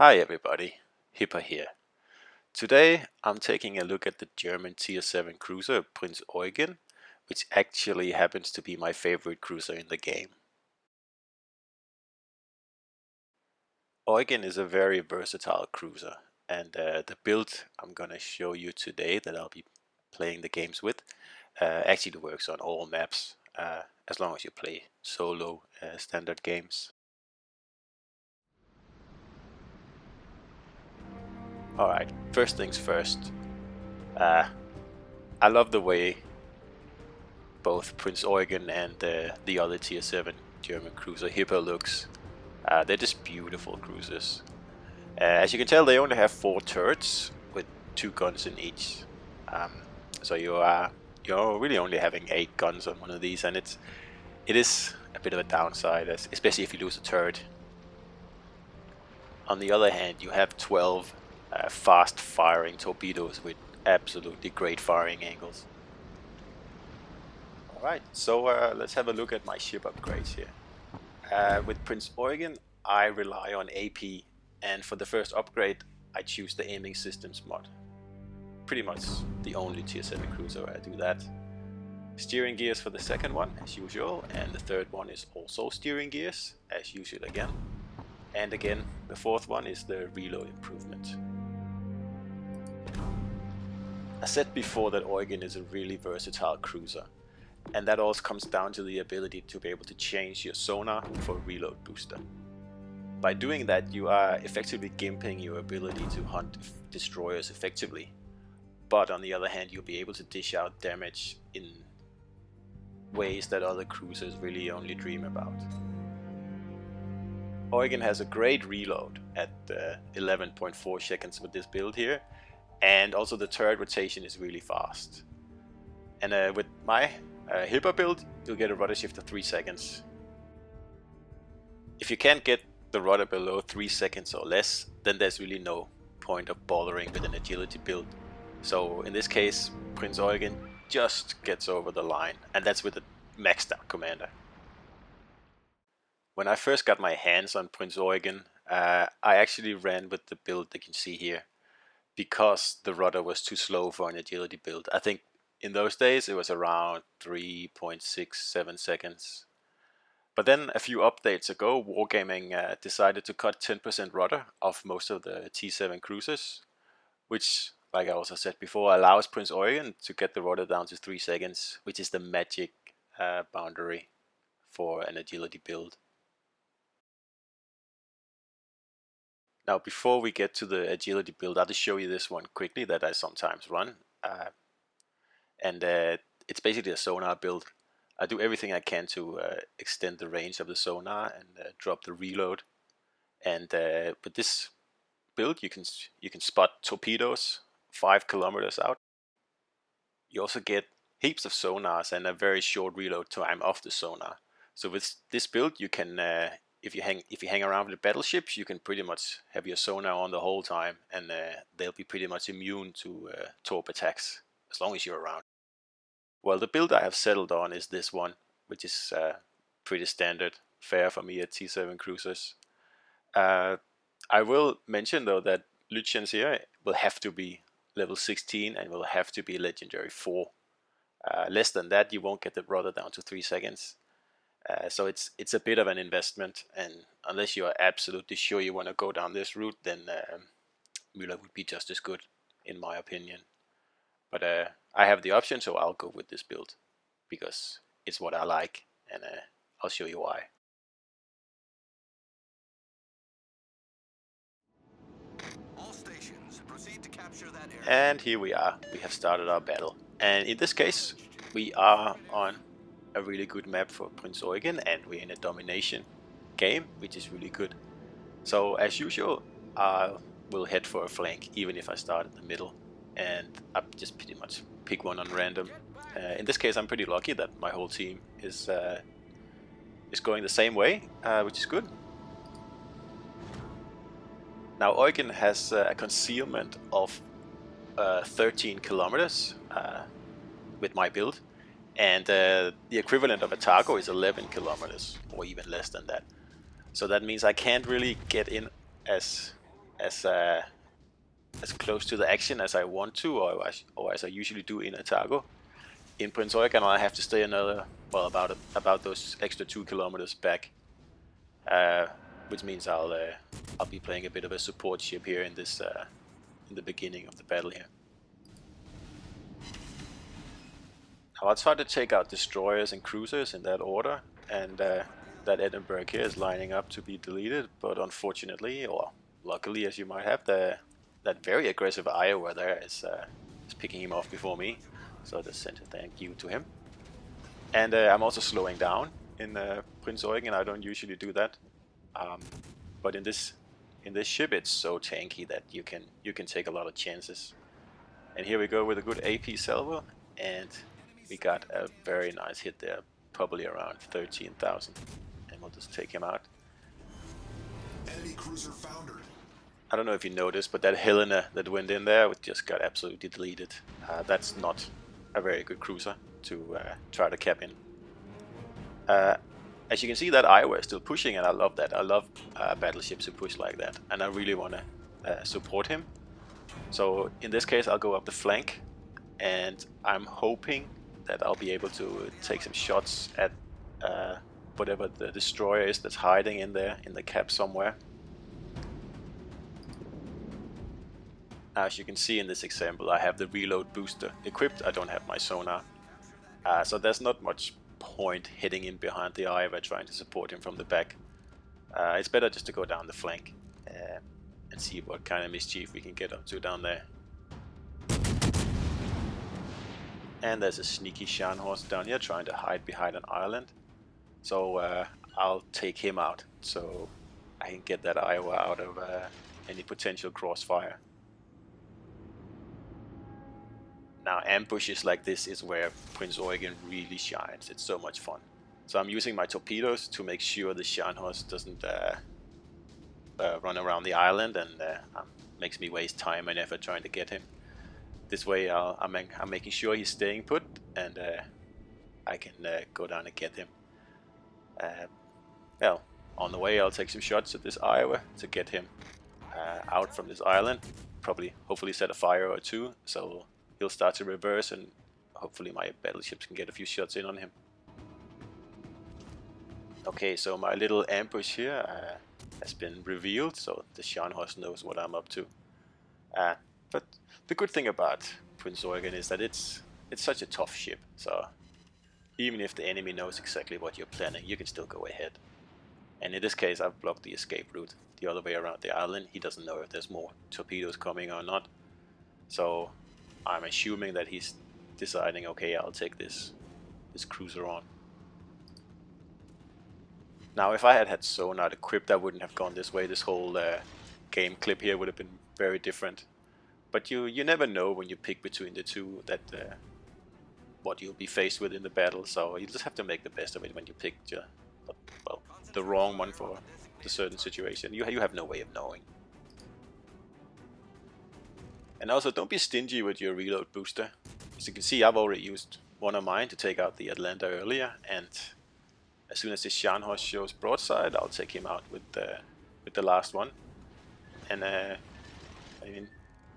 Hi everybody, Hipper here. Today I'm taking a look at the German tier 7 cruiser Prinz Eugen, which actually happens to be my favorite cruiser in the game. Eugen is a very versatile cruiser, and the build I'm gonna show you today that I'll be playing the games with actually works on all maps, as long as you play solo standard games. Alright, first things first. I love the way both Prinz Eugen and the other tier 7 German cruiser Hipper looks. They're just beautiful cruisers. As you can tell, they only have 4 turrets with 2 guns in each. So you're really only having 8 guns on one of these, and it is a bit of a downside, especially if you lose a turret. On the other hand, you have 12 fast firing torpedoes with absolutely great firing angles. Alright, so let's have a look at my ship upgrades here. With Prinz Eugen, I rely on AP, and for the first upgrade, I choose the aiming systems mod. Pretty much the only tier 7 cruiser where I do that. Steering gears for the second one, as usual, and the third one is also steering gears, as usual again. And again, the fourth one is the reload improvement. I said before that Eugen is a really versatile cruiser, and that also comes down to the ability to be able to change your sonar for reload booster. By doing that, you are effectively gimping your ability to hunt destroyers effectively, but on the other hand, you'll be able to dish out damage in ways that other cruisers really only dream about. Eugen has a great reload at 11.4 seconds with this build here, and also the turret rotation is really fast. And with my Hipper build, you'll get a rudder shift of 3 seconds. If you can't get the rudder below 3 seconds or less, then there's really no point of bothering with an agility build. So in this case, Prinz Eugen just gets over the line, and that's with a maxed out commander. When I first got my hands on Prinz Eugen, I actually ran with the build that you can see here, because the rudder was too slow for an agility build. I think in those days it was around 3.67 seconds. But then a few updates ago, Wargaming decided to cut 10% rudder off most of the T7 cruisers, which, like I also said before, allows Prinz Eugen to get the rudder down to 3 seconds, which is the magic boundary for an agility build. Now, before we get to the agility build, I'll just show you this one quickly that I sometimes run. It's basically a sonar build. I do everything I can to extend the range of the sonar and drop the reload. And with this build, you can spot torpedoes 5 kilometers out. You also get heaps of sonars and a very short reload time of the sonar. So with this build, you can if you hang around with the battleships, you can pretty much have your sonar on the whole time, and they'll be pretty much immune to torp attacks as long as you're around. Well, the build I have settled on is this one, which is pretty standard fare for me at T7 cruisers. I will mention though that Lucians here will have to be level 16 and will have to be legendary 4. Less than that, you won't get the rudder down to 3 seconds. So it's a bit of an investment, and unless you are absolutely sure you want to go down this route, then Müller would be just as good, in my opinion. But I have the option, so I'll go with this build because it's what I like, and I'll show you why. All stations, proceed to capture that area. And here we are. We have started our battle, and in this case, we are on a really good map for Prinz Eugen, and we're in a domination game, which is really good. So as usual, I will head for a flank, even if I start in the middle, and I just pretty much pick one on random. In this case, I'm pretty lucky that my whole team is going the same way, which is good. Now Eugen has a concealment of 13 kilometers with my build, and the equivalent of Atago is 11 kilometers, or even less than that. So that means I can't really get in as as close to the action as I want to, or as I usually do in Atago. In Prinz Eugen, I have to stay another, well, about those extra 2 kilometers back, which means I'll be playing a bit of a support ship here in this in the beginning of the battle here. Now I'll try to take out destroyers and cruisers in that order, and that Edinburgh here is lining up to be deleted, but unfortunately, or luckily as you might have, that very aggressive Iowa there is picking him off before me, so just send a thank you to him. And I'm also slowing down in Prinz Eugen. I don't usually do that, but in this ship it's so tanky that you can take a lot of chances. And here we go with a good AP salvo, and we got a very nice hit there, probably around 13,000, and we'll just take him out. Enemy cruiser foundered. I don't know if you noticed, but that Helena that went in there just got absolutely deleted. That's not a very good cruiser to try to cap in. As you can see, that Iowa is still pushing, and I love that. I love battleships who push like that, and I really want to support him. So in this case, I'll go up the flank, and I'm hoping that I'll be able to take some shots at whatever the destroyer is that's hiding in there in the cap somewhere. As you can see in this example, I have the reload booster equipped. I don't have my sonar, so there's not much point hitting in behind the Iowa trying to support him from the back. It's better just to go down the flank and see what kind of mischief we can get up to down there. And there's a sneaky Scharnhorst down here trying to hide behind an island. So I'll take him out so I can get that Iowa out of any potential crossfire. Now ambushes like this is where Prinz Eugen really shines. It's so much fun. So I'm using my torpedoes to make sure the Scharnhorst doesn't run around the island and makes me waste time and effort trying to get him. This way I'm making sure he's staying put, and I can go down and get him. Well, on the way I'll take some shots at this Iowa to get him out from this island. Hopefully set a fire or two, so he'll start to reverse, and hopefully my battleships can get a few shots in on him. Okay, so my little ambush here has been revealed, so the Scharnhorst knows what I'm up to. But the good thing about Prinz Eugen is that it's such a tough ship, so even if the enemy knows exactly what you're planning, you can still go ahead. And in this case, I've blocked the escape route the other way around the island. He doesn't know if there's more torpedoes coming or not, so I'm assuming that he's deciding, okay, I'll take this cruiser on. Now, if I had sonar equipped, I wouldn't have gone this way. This whole game clip here would have been very different. But you never know when you pick between the two that what you'll be faced with in the battle. So you just have to make the best of it when you pick the wrong one for the certain situation. You have no way of knowing. And also, don't be stingy with your reload booster. As you can see, I've already used one of mine to take out the Atlanta earlier, and as soon as this Scharnhorst shows broadside, I'll take him out with the last one. And I mean,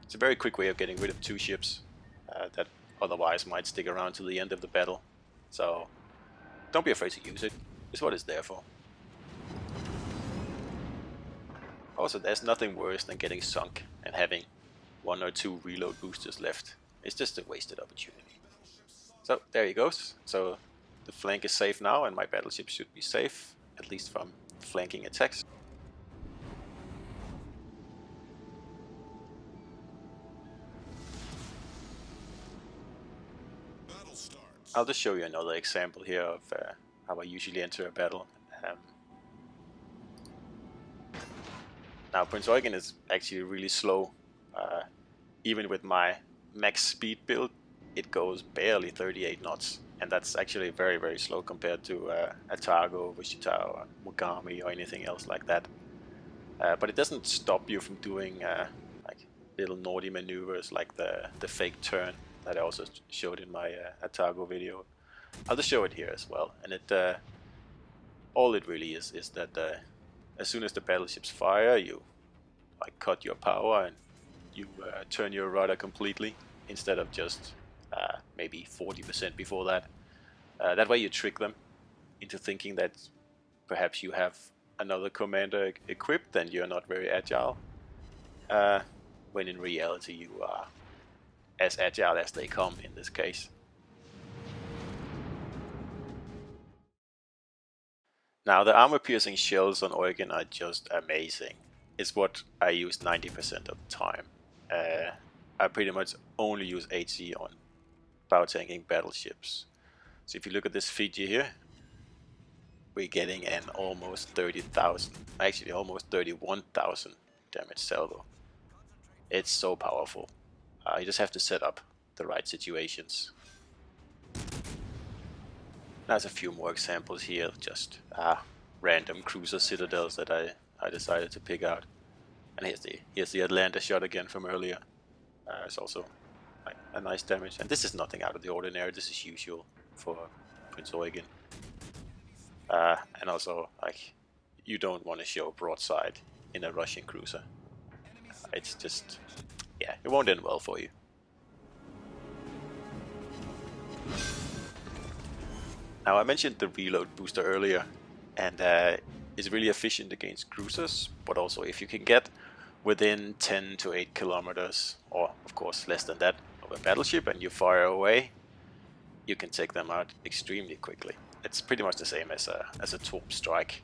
it's a very quick way of getting rid of two ships that otherwise might stick around till the end of the battle. So don't be afraid to use it. It's what it's there for. Also, there's nothing worse than getting sunk and having one or two reload boosters left. It's just a wasted opportunity. So there he goes. So the flank is safe now, and my battleship should be safe, at least from flanking attacks. I'll just show you another example here of how I usually enter a battle. Now Prinz Eugen is actually really slow. Even with my max speed build, it goes barely 38 knots. And that's actually very, very slow compared to Atago, Wichita, or Mogami, or anything else like that. But it doesn't stop you from doing like little naughty maneuvers like the fake turn that I also showed in my Atago video. I'll just show it here as well. And all it really is that as soon as the battleships fire, you like cut your power and you turn your rudder completely instead of just maybe 40% before that. That way you trick them into thinking that perhaps you have another commander equipped and you're not very agile, when in reality you are as agile as they come in this case. Now the armor-piercing shells on Eugen are just amazing. It's what I use 90% of the time. I pretty much only use HE on power tanking battleships. So if you look at this feature here, we're getting an almost 30,000, actually almost 31,000 damage salvo. It's so powerful. You just have to set up the right situations. There's a few more examples here, just random cruiser citadels that I decided to pick out. And here's the Atlanta shot again from earlier. It's also like a nice damage, and this is nothing out of the ordinary. This is usual for Prinz Eugen. And also, like, you don't want to show broadside in a Russian cruiser. It's just, yeah, it won't end well for you. Now I mentioned the reload booster earlier, and it's really efficient against cruisers, but also if you can get within 10 to 8 kilometers, or of course less than that, of a battleship and you fire away, you can take them out extremely quickly. It's pretty much the same as a torp strike,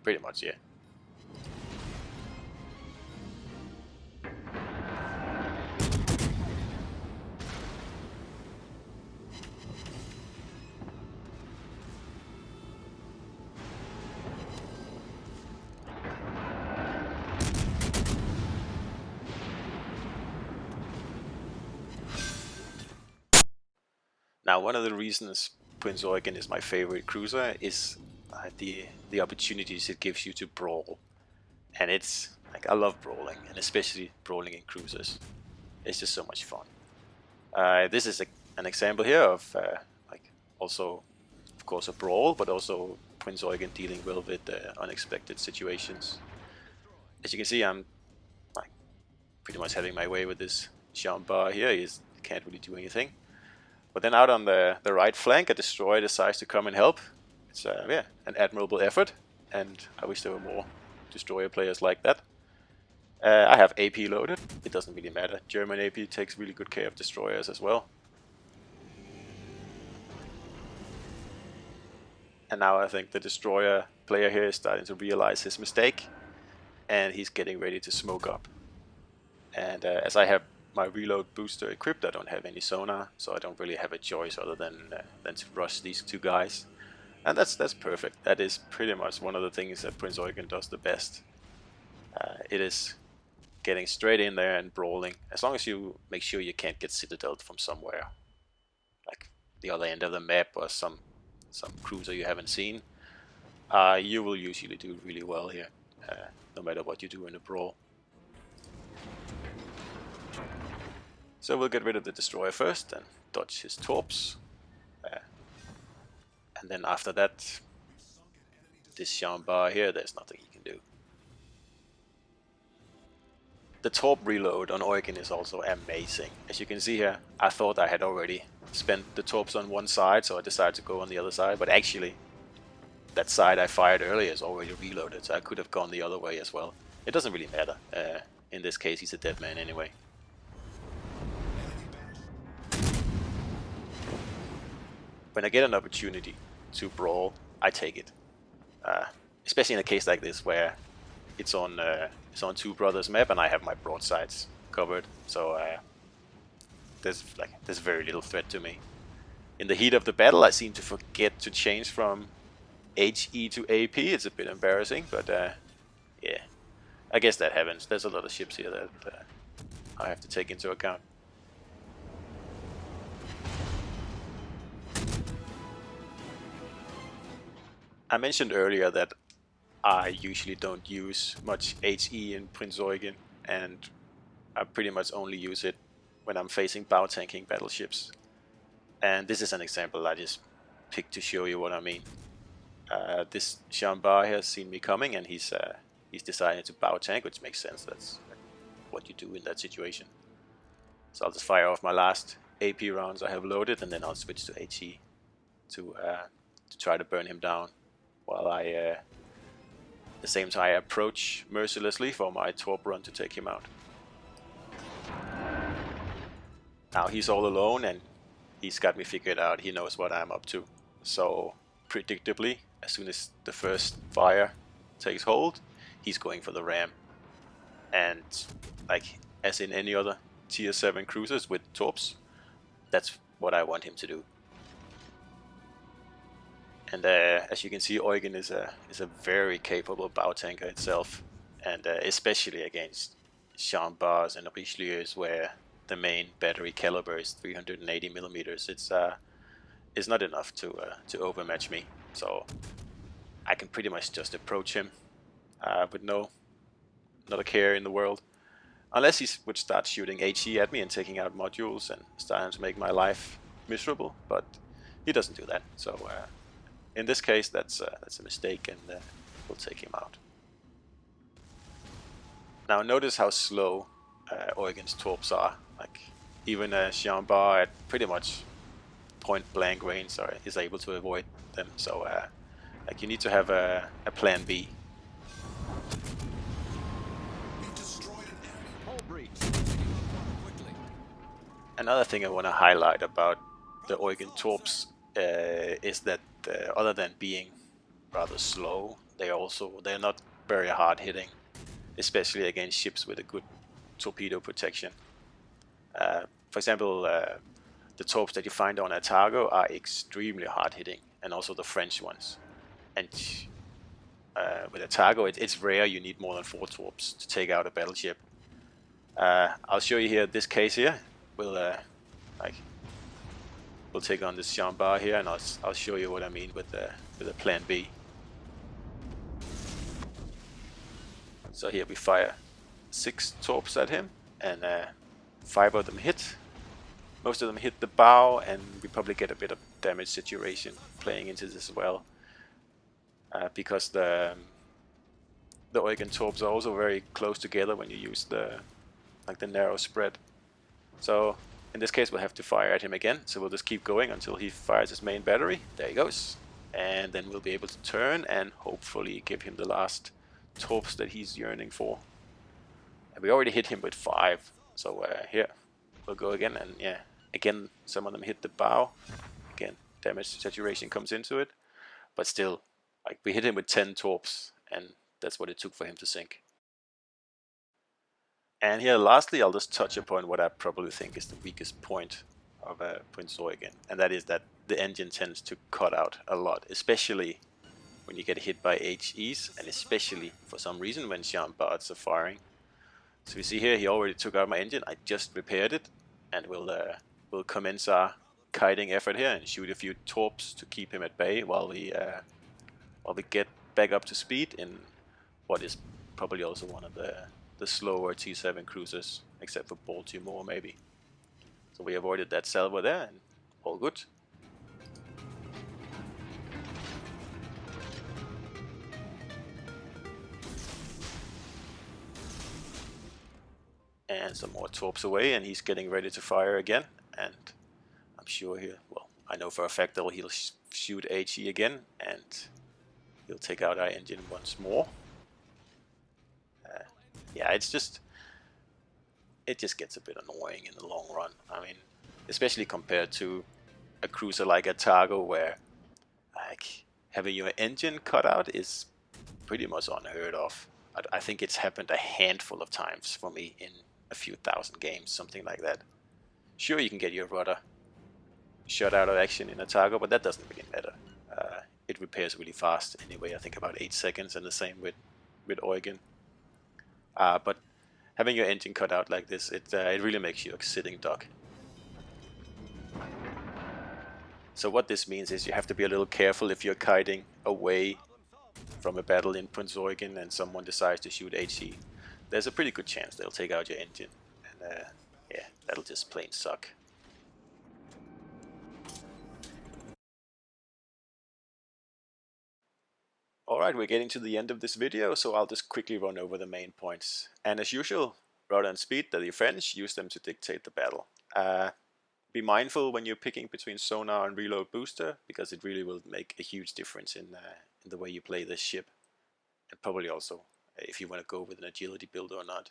pretty much, yeah. Now, one of the reasons Prinz Eugen is my favorite cruiser is the opportunities it gives you to brawl, and it's like, I love brawling, and especially brawling in cruisers. It's just so much fun. This is an example here of like, also of course a brawl, but also Prinz Eugen dealing well with unexpected situations. As you can see, I'm like pretty much having my way with this Jean Bar here. He can't really do anything. But then out on the right flank, a destroyer decides to come and help. It's yeah, an admirable effort, and I wish there were more destroyer players like that. I have AP loaded. It doesn't really matter. German AP takes really good care of destroyers as well. And now I think the destroyer player here is starting to realize his mistake, and he's getting ready to smoke up. And as I have my reload booster equipped, I don't have any sonar, so I don't really have a choice other than to rush these two guys. And that's perfect. That is pretty much one of the things that Prinz Eugen does the best. It is getting straight in there and brawling, as long as you make sure you can't get citadelled from somewhere, like the other end of the map or some cruiser you haven't seen. You will usually do really well here, no matter what you do in a brawl. So we'll get rid of the destroyer first and dodge his torps. And then after that, this Jean Bar here, there's nothing you can do. The torp reload on Eugen is also amazing. As you can see here, I thought I had already spent the torps on one side, so I decided to go on the other side, but actually that side I fired earlier is already reloaded, so I could have gone the other way as well. It doesn't really matter. In this case, he's a dead man anyway. When I get an opportunity to brawl, I take it. Especially in a case like this where it's on Two Brothers map and I have my broadsides covered, so there's very little threat to me. In the heat of the battle, I seem to forget to change from HE to AP. It's a bit embarrassing, but yeah, I guess that happens. There's a lot of ships here that I have to take into account. I mentioned earlier that I usually don't use much HE in Prinz Eugen, and I pretty much only use it when I'm facing bow tanking battleships. And this is an example I just picked to show you what I mean. This Jean Bar has seen me coming, and he's he's deciding to bow tank, which makes sense. That's what you do in that situation. So I'll just fire off my last AP rounds I have loaded, and then I'll switch to HE to try to burn him down, while I at the same time I approach mercilessly for my torp run to take him out. Now he's all alone, and he's got me figured out. He knows what I'm up to. So predictably, as soon as the first fire takes hold, he's going for the ram. And like as in any other tier 7 cruisers with torps, that's what I want him to do. And as you can see, Eugen is a very capable bow tanker itself, and especially against chambars and Richelieus, where the main battery caliber is 380 millimeters. It's not enough to overmatch me. So I can pretty much just approach him with not a care in the world, unless he would start shooting HE at me and taking out modules and starting to make my life miserable. But he doesn't do that. So in this case, that's a mistake, and we'll take him out. Now notice how slow Eugen's torps are. Like even a chambar at pretty much point blank range is able to avoid them. So like you need to have a plan B. Another thing I want to highlight about the Eugen torps is that other than being rather slow, they're not very hard hitting, especially against ships with a good torpedo protection. For example, the torps that you find on Atago are extremely hard hitting, and also the French ones. And with Atago, it's rare you need more than 4 torps to take out a battleship. I'll show you here this case here. We'll take on this chambar here, and I'll show you what I mean with the plan B. So here we fire 6 torps at him, and 5 of them hit. Most of them hit the bow, and we probably get a bit of damage saturation playing into this as well, because the Eugen torps are also very close together when you use the narrow spread. So in this case, we'll have to fire at him again. So we'll just keep going until he fires his main battery. There he goes. And then we'll be able to turn and hopefully give him the last torps that he's yearning for. And we already hit him with 5. So here, we'll go again. And yeah, again, some of them hit the bow. Again, damage saturation comes into it. But still, like we hit him with 10 torps, and that's what it took for him to sink. And here, lastly, I'll just touch upon what I probably think is the weakest point of Prinz Eugen, and that is that the engine tends to cut out a lot, especially when you get hit by HEs, and especially for some reason when chambars are firing. So you see here, he already took out my engine. I just repaired it, and we'll commence our kiting effort here and shoot a few torps to keep him at bay while we get back up to speed in what is probably also one of the slower T7 cruisers, except for Baltimore maybe. So we avoided that salvo there, and all good. And some more torps away, and he's getting ready to fire again. And I'm sure I know for a fact that he'll shoot HE again, and he'll take out our engine once more. Yeah, it just gets a bit annoying in the long run. I mean, especially compared to a cruiser like Atago, where like having your engine cut out is pretty much unheard of. I think it's happened a handful of times for me in a few thousand games, something like that. Sure, you can get your rudder shut out of action in Atago, but that doesn't really matter. It repairs really fast anyway. I think about 8 seconds, and the same with Eugen. But having your engine cut out like this, it really makes you a sitting duck. So what this means is you have to be a little careful if you're kiting away from a battle in Prinz Eugen and someone decides to shoot HE. There's a pretty good chance they'll take out your engine, and yeah, that'll just plain suck. Alright, we're getting to the end of this video, so I'll just quickly run over the main points. And as usual, rather than speed the French, use them to dictate the battle. Be mindful when you're picking between sonar and reload booster, because it really will make a huge difference in the way you play this ship. And probably also if you want to go with an agility build or not.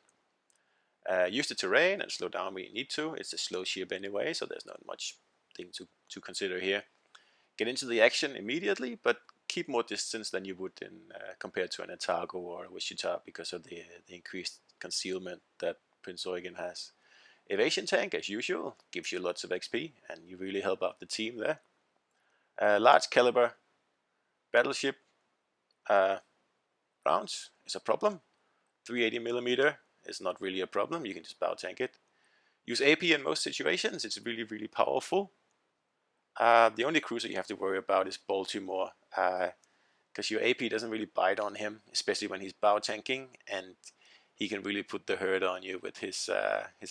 Use the terrain and slow down when you need to. It's a slow ship anyway, so there's not much thing to consider here. Get into the action immediately, but keep more distance than you would in compared to an Atago or a Wichita because of the increased concealment that Prinz Eugen has. Evasion tank, as usual, gives you lots of XP, and you really help out the team there. Large caliber battleship rounds is a problem. 380mm is not really a problem, you can just bow tank it. Use AP in most situations, it's really, really powerful. The only cruiser you have to worry about is Baltimore, because your AP doesn't really bite on him, especially when he's bow tanking, and he can really put the hurt on you with his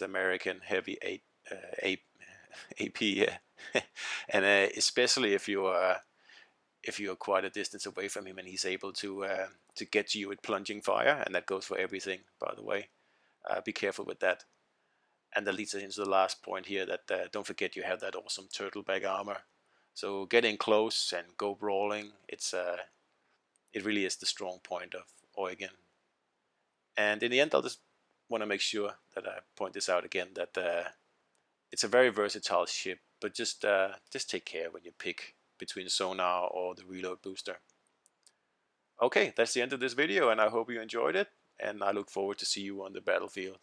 American heavy AP, and especially if you're quite a distance away from him and he's able to get to you with plunging fire, and that goes for everything, by the way. Be careful with that. And that leads us into the last point here, that don't forget you have that awesome turtleback armor. So get in close and go brawling. It really is the strong point of Eugen. And in the end, I'll just want to make sure that I point this out again, that it's a very versatile ship, but just take care when you pick between sonar or the reload booster. Okay, that's the end of this video, and I hope you enjoyed it, and I look forward to see you on the battlefield.